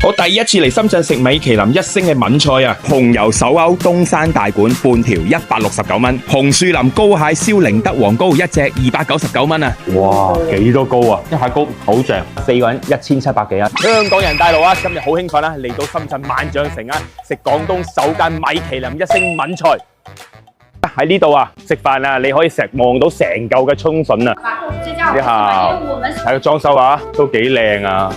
我第一次嚟深圳食米其林一星嘅閩菜啊，紅油手勾東山大館半條169蚊，紅樹林高蟹燒靈德皇糕一隻299蚊啊！哇，幾多糕啊！一蟹糕好正，4個人1700幾啊！香港人帶路啊，今日好興奮啦，嚟到深圳萬象城啊，食廣東首間米其林一星閩菜。喺呢度啊，食飯啊，你可以望到成嚿嘅春筍啊！呢下睇個裝修啊，都幾靚啊！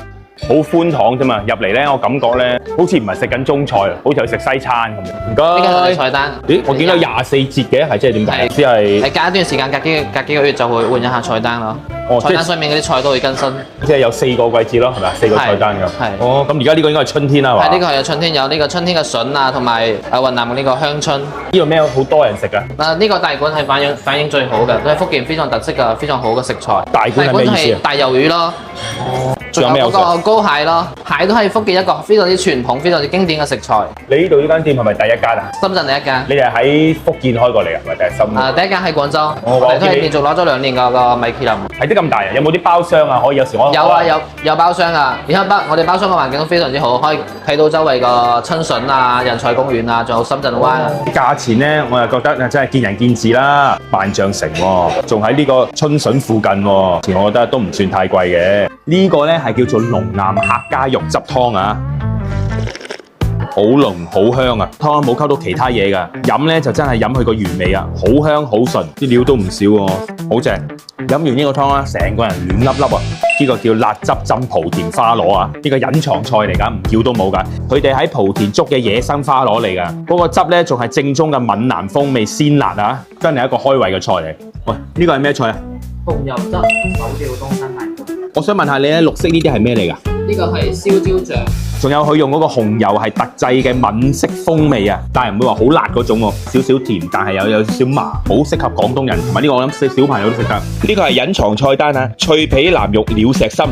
好寬敞啫嘛，入嚟咧，我感覺咧，好似唔係食緊中菜，好似去食西餐咁樣。唔該。呢個係菜單。咦，我見到24節嘅，係即係點解？只係隔一段時間，隔幾個月就會換一下菜單咯。哦，菜單上面嗰啲菜都會更新。即係有4個季節咯，係咪？4個菜單㗎。係。哦，咁而家呢個應該係春天啦，係嘛？係呢個係春天，有呢個春天嘅筍啊，同埋雲南嘅呢個香椿。呢個咩好多人食㗎？呢個大館係反應最好嘅，都係福建非常特色嘅非常好嘅食材。大館係咩意思啊？大魷魚咯。哦。仲有咩有食？高蟹咯，蟹都係福建一個非常之傳統、非常之經典嘅食材。你呢度呢間店係咪第一間啊？深圳第一間。你係喺福建開過嚟啊？唔係定係深圳？第一間喺廣州，我哋都係連續攞咗2年個米其林。係啲咁大啊？有冇啲包廂啊？可以有時我有啊，有包廂啊！而家我哋包廂嘅環境都非常之好，可以睇到周圍個春筍啊、人才公園啊，仲有深圳灣。價錢咧，我又覺得真係見仁見智啦。萬象城喎，仲喺呢個春筍附近喎，我覺得都唔算太貴嘅。呢個咧係叫做龍岩客家肉汁湯啊，好濃好香啊！湯冇溝到其他嘢噶，飲咧就真係飲佢個原味啊，好香好純，啲料都唔少喎，好正！飲完呢個湯啦，成個人暖粒粒啊！呢個叫辣汁浸莆田花螺啊，呢個隱藏菜嚟噶，唔叫都冇噶。佢哋喺莆田捉嘅野生花螺嚟噶，嗰個汁咧仲係正宗嘅閩南風味鮮辣啊，真係一個開胃嘅菜嚟。喂，呢個係咩菜啊？紅油汁手吊東山大館。我想問下你咧，綠色呢啲係咩嚟㗎？呢個係燒椒醬，仲有佢用嗰個紅油係特製嘅閩式風味啊，但係唔會話好辣嗰種喎，少少甜，但係有少少麻，好適合廣東人同埋呢個我諗小朋友都食得。呢個係隱藏菜單啊，脆皮南肉鳥石參，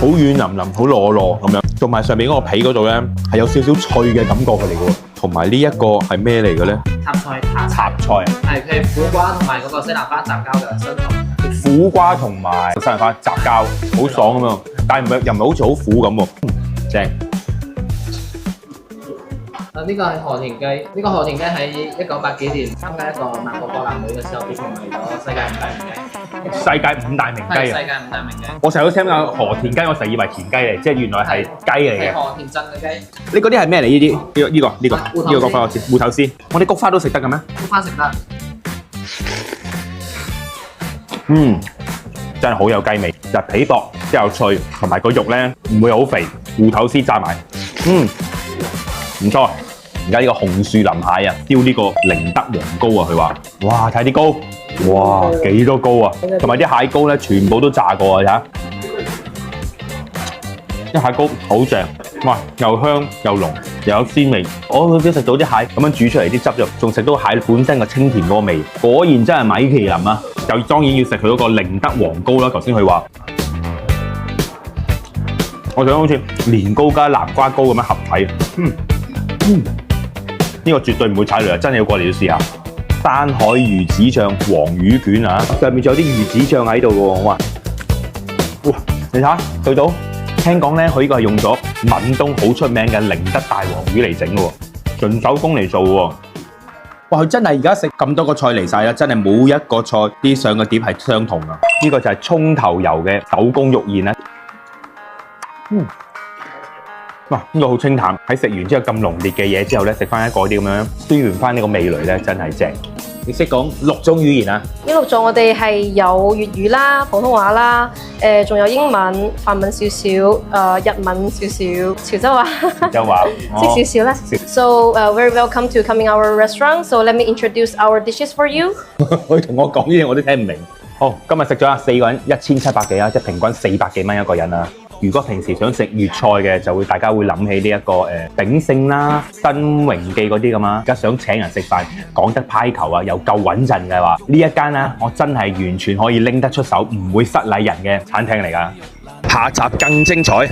好軟腍腍，好糯糯咁樣，同埋上面嗰個皮嗰度咧係有少少脆嘅感覺佢嚟嘅喎，同埋呢一個係咩嚟嘅咧？插菜，係佢係苦瓜同埋嗰個西蘭花雜交嘅新菜。苦瓜同埋西蘭花雜交，好爽咁樣，但係又唔係好似好苦咁喎，正。呢個係河田雞，呢個河田雞喺1980幾年參加一個萬國博覽會嘅時候，被評為咗世界5大名雞。世界5大名雞啊！世界5大名雞。我成日都聽過河田雞，我成日以為田雞嚟，即係原來係雞嚟嘅。係河田鎮嘅雞。你嗰啲係咩嚟？呢啲呢個菊花我知，芋頭絲。我啲菊花都食得嘅咩？菊花食得。真係好有雞味，就皮薄之後脆，同埋個肉咧唔會好肥，芋頭絲炸埋，唔錯。而家呢個紅樹林蟹啊，雕呢個靈德皇糕啊，佢話，哇睇啲糕，哇幾多糕啊，同埋啲蟹膏咧全部都炸過啊，睇下，啲蟹膏好正，哇又香又濃又有鮮味，我好少食到啲蟹咁樣煮出嚟啲汁肉，仲食到蟹本身個清甜嗰個味，果然真係米其林啊！就當然要食佢嗰個靈德皇糕啦，頭先佢話，我想好似年糕加南瓜糕咁樣合體，呢個絕對唔會踩雷啊！真係要過嚟要試下。山海魚子醬黃魚卷啊，上面仲有啲魚子醬喺度嘅喎，哇！你睇下對到，聽講咧佢呢個係用咗閩東好出名嘅靈德大黃魚嚟整嘅喎，純手工嚟做嘅喎。哇！佢真係而家食咁多個菜嚟晒啦，真係冇一個菜啲上嘅碟係相同啊！呢個就係葱頭油嘅手工肉燕啦。哇！呢個好清淡，喺食完之後咁濃烈嘅嘢之後咧，食翻一個啲咁樣酸完翻呢個味蕾咧，真係正。你識講6種語言啊？呢6種我哋係有粵語啦、普通話啦，仲有英文、法文少少，日文少少，潮州話。潮州話識少少啦。So very welcome to coming our restaurant. So let me introduce our dishes for you. 佢同我講呢啲我都聽唔明。好，今日食咗4個人1700幾啊，即係平均400幾蚊一個人啊。如果平時想食粵菜嘅，就會大家會諗起呢一個鼎盛啦、新榮記嗰啲咁啊。而家想請人食飯，講得派球啊，又夠穩陣嘅話，呢一間啊，我真係完全可以拎得出手，唔會失禮人嘅餐廳嚟㗎。下集更精彩。